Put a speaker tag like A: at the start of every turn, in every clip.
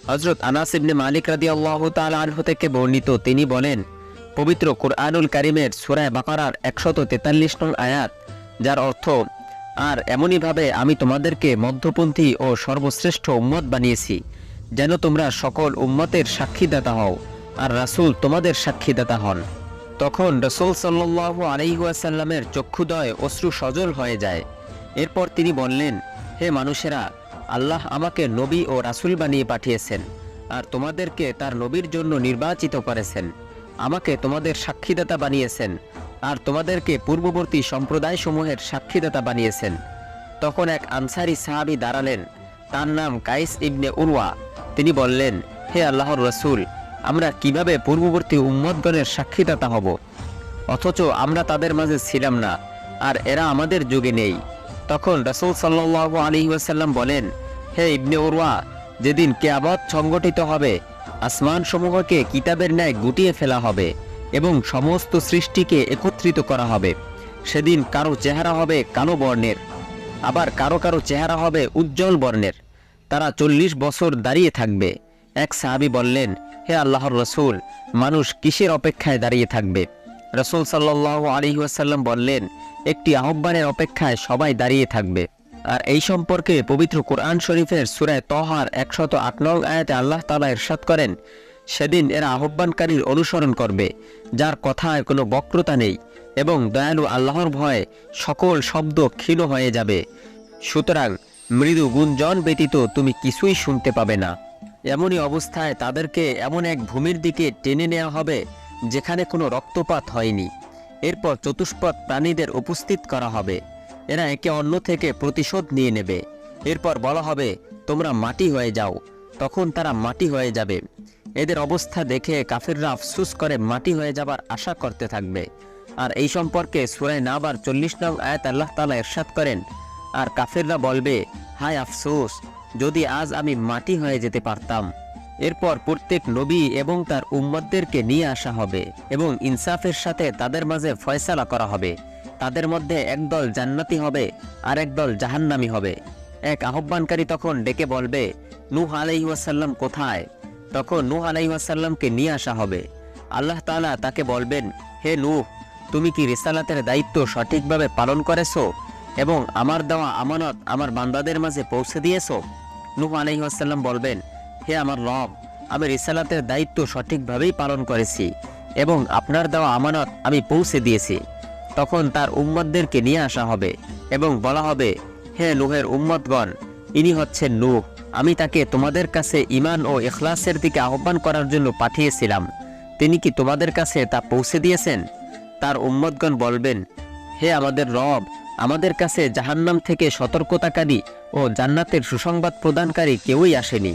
A: হযরত আনাস ইবনে মালিক রাদিয়াল্লাহু তাআলা আনহু থেকে বর্ণিত, তিনি বলেন, পবিত্র কুরআনুল কারীমের সূরা বাকারার 143 নং আয়াত, যার অর্থ, আর এমনইভাবে আমি তোমাদেরকে মধ্যপন্থী ও সর্বশ্রেষ্ঠ উম্মত বানিয়েছি, যেন তোমরা সকল উম্মতের সাক্ষীদাতা হও, আর রাসূল তোমাদের সাক্ষীদাতা হন। তখন রাসূল সাল্লাল্লাহু আলাইহি ওয়াসাল্লামের চক্ষুদয় অশ্রু সজল হয়ে যায়। এরপর তিনি বললেন, হে মানুষেরা, আল্লাহ আমাকে নবী ও রাসূল বানিয়ে পাঠিয়েছেন, আর তোমাদেরকে তার নবীর জন্য নির্বাচিত করেছেন। আমাকে তোমাদের সাক্ষীদাতা বানিয়েছেন, আর তোমাদেরকে পূর্ববর্তী সম্প্রদায়সমূহের সাক্ষীদাতা বানিয়েছেন। তখন এক আনসারী সাহাবী দাঁড়ালেন, তার নাম কাইস ইবনে উরওয়া। তিনি বললেন, হে আল্লাহর রাসূল, আমরা কিভাবে পূর্ববর্তী উম্মতগণের সাক্ষীদাতা হব, অথচ আমরা তাদের মাঝে ছিলাম না, আর এরা আমাদের যুগে নেই। তখন রাসূল সাল্লাল্লাহু আলাইহি ওয়াসাল্লাম বলেন, হে ইবনে উরওয়া, যেদিন কিয়ামত সংগঠিত হবে, আসমানসমূহকে কিতাবের ন্যায় গুটিয়ে ফেলা হবে এবং সমস্ত সৃষ্টিকে একত্রিত করা হবে। সেদিন কারো চেহারা হবে কালো বর্ণের, আবার কারো কারো চেহারা হবে উজ্জ্বল বর্ণের। তারা 40 বছর দাঁড়িয়ে থাকবে। এক সাহাবী বললেন, হে আল্লাহর রাসূল, মানুষ কিসের অপেক্ষায় দাঁড়িয়ে থাকবে? রাসূল সাল্লাল্লাহু আলাইহি ওয়াসাল্লাম বললেন, একটি আহ্বানের অপেক্ষায় সবাই দাঁড়িয়ে থাকবে। আর এই সম্পর্কে পবিত্র কোরআন শরীফের সূরা তহার 108 নং আয়াতে আল্লাহ তাআলা ইরশাদ করেন, সেদিন এরা আহ্বানকারীর অনুসরণ করবে, যার কথায় কোনো বক্রতা নেই, এবং দয়ালু আল্লাহর ভয়ে সকল শব্দ ক্ষীণ হয়ে যাবে। সুতরাং মৃদু গুঞ্জন ব্যতীত তুমি কিছুই শুনতে পাবে না। এমনই অবস্থায় তাদেরকে এমন এক ভূমির দিকে টেনে নেওয়া হবে যেখানে কোনো রক্তপাত হয়নি। এরপর চতুষ্পদ প্রাণীদের উপস্থিত করা হবে। এরা একে অন্য থেকে প্রতিশোধ নিয়ে নেবে। এরপর বলা হবে, তোমরা মাটি হয়ে যাও। তখন তারা মাটি হয়ে যাবে। এদের অবস্থা দেখে কাফিররা আফসোস করে মাটি হয়ে যাবার আশা করতে থাকবে। আর এই সম্পর্কে সূরা নাবার 40 নং আয়াত আল্লাহ তাআলা ইরশাদ করেন, আর কাফিররা বলবে, হায় আফসোস, যদি আজ আমি মাটি হয়ে যেতে পারতাম। এরপর প্রত্যেক নবী এবং তার উম্মতদেরকে নিয়ে আসা হবে এবং ইনসাফের সাথে তাদের মাঝে ফয়সালা করা হবে। তাদের মধ্যে একদল জান্নাতি হবে আর একদল জাহান্নামী হবে। এক আহ্বানকারী তখন ডেকে বলবে, নূহ আলাইহিস সালাম কোথায়? তখন নূহ আলাইহিস সালামকে নিয়ে আসা হবে। আল্লাহ তাআলা তাকে বলবেন, হে নূহ, তুমি কি রিসালাতের দায়িত্ব সঠিকভাবে পালন করেছো এবং আমার দেওয়া আমানত আমার বান্দাদের মাঝে পৌঁছে দিয়েছো? নূহ আলাইহিস সালাম বলবেন, হে আমার রব, আমি রিসালাতের দায়িত্ব সঠিকভাবেই পালন করেছি এবং আপনার দেওয়া আমানত আমি পৌঁছে দিয়েছি। তখন তার উম্মতদেরকে নিয়ে আসা হবে এবং বলা হবে, হে নূহের উম্মতগণ, ইনি হচ্ছেন নূহ। আমি তাকে তোমাদের কাছে ঈমান ও ইখলাসের দিকে আহ্বান করার জন্য পাঠিয়েছিলাম। তিনি কি তোমাদের কাছে তা পৌঁছে দিয়েছেন? তার উম্মতগণ বলবেন, হে আমাদের রব, আমাদের কাছে জাহান্নাম থেকে সতর্কতাকারী ও জান্নাতের সুসংবাদ প্রদানকারী কেউই আসেনি।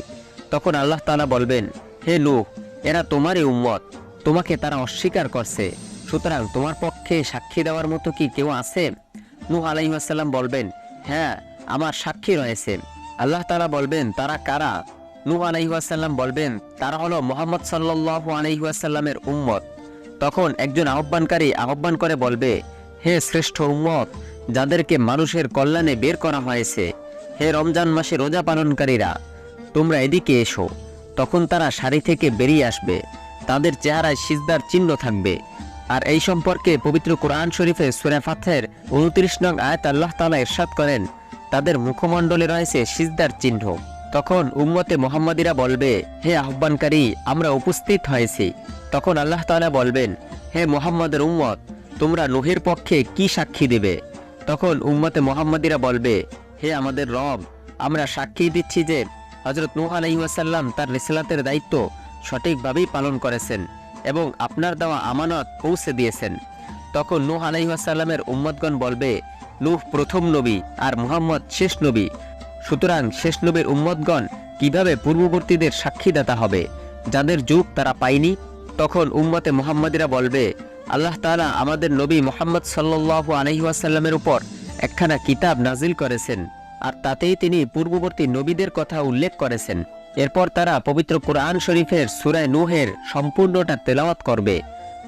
A: তখন আল্লাহ তাআলা বলবেন, হে নূহ, এরা তোমারই উম্মত, তোমাকে তারা অস্বীকার করছে, সুতরাং তোমার পক্ষে সাক্ষী দেওয়ার মতো কি কেউ আছে? নূহ আলাইহিস সালাম বলবেন, হ্যাঁ, আমার সাক্ষী রয়েছে। আল্লাহ তাআলা বলবেন, তারা কারা? নূহ আলাইহিস সালাম বলবেন, তারা হলো মুহাম্মদ সাল্লাল্লাহু আলাইহি ওয়াসাল্লামের উম্মত। তখন একজন আহ্বানকারী আহ্বান করে বলবে, হে শ্রেষ্ঠ উম্মত, যাদেরকে মানুষের কল্যাণে বের করা হয়েছে, হে রমজান মাসে রোজা পালনকারীরা, তোমরা এদিকে এসো। তখন তারা সারি থেকে বেরিয়ে আসবে, তাদের চেহারায় সিজদার চিহ্ন থাকবে। আর এই সম্পর্কে পবিত্র কোরআন শরীফে সূরা ফাতহের 29 নং আয়াত আল্লাহ তাআলা ইরশাদ করেন, তাদের মুখমণ্ডলে রয়েছে সিজদার চিহ্ন। তখন উম্মতে মুহাম্মাদিরা বলবে, হে আহ্বানকারী, আমরা উপস্থিত হয়েছি। তখন আল্লাহ তাআলা বলবেন, হে মুহাম্মদের উম্মত, তোমরা নূহের পক্ষে কি সাক্ষী দেবে? তখন উম্মতে মুহাম্মাদিরা বলবে, হে আমাদের রব, আমরা সাক্ষী দিচ্ছি যে হযরত নূহ আলাইহিস সালাম তার রিসালাতের দায়িত্ব সঠিকভাবেই পালন করেছেন এবং আপনার দেওয়া আমানত পৌঁছে দিয়েছেন। তখন নূহ আলাইহিস সালামের উম্মতগণ বলবে, নূহ প্রথম নবী আর মুহাম্মদ শেষ নবী, সুতরাং শেষ নবীর উম্মতগণ কিভাবে পূর্ববর্তীদের সাক্ষীদাতা হবে, যাদের যুগ তারা পায়নি? তখন উম্মতে মুহাম্মাদিরা বলবে, আল্লাহ তাআলা আমাদের নবী মুহাম্মদ সাল্লাল্লাহু আলাইহি ওয়াসাল্লামের উপর একখানা কিতাব নাজিল করেছেন, আর তাতেই তিনি পূর্ববর্তী নবীদের কথা উল্লেখ করেছেন। এরপর তারা পবিত্র কোরআন শরীফের সূরা নূহের সম্পূর্ণটা তেলাওয়াত করবে।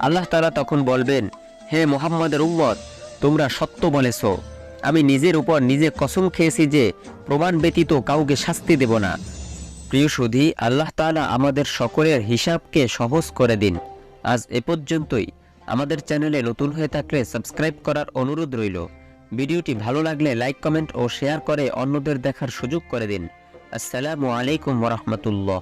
A: আল্লাহ তাআলা তখন বলবেন, হে মুহাম্মদের উম্মত, তোমরা সত্য বলেছ। আমি নিজের উপর নিজে কসম খেয়েছি যে প্রমাণ ব্যতীত কাউকে শাস্তি দেব না। প্রিয় সুধী, আল্লাহ তাআলা আমাদের সকলের হিসাবকে সহজ করে দিন। আজ এ পর্যন্তই। আমাদের চ্যানেলে নতুন হয়ে থাকলে সাবস্ক্রাইব করার অনুরোধ রইল। ভিডিওটি ভালো লাগলে লাইক, কমেন্ট ও শেয়ার করে অন্যদের দেখার সুযোগ করে দিন। আসসালামু আলাইকুম ওয়া রাহমাতুল্লাহ।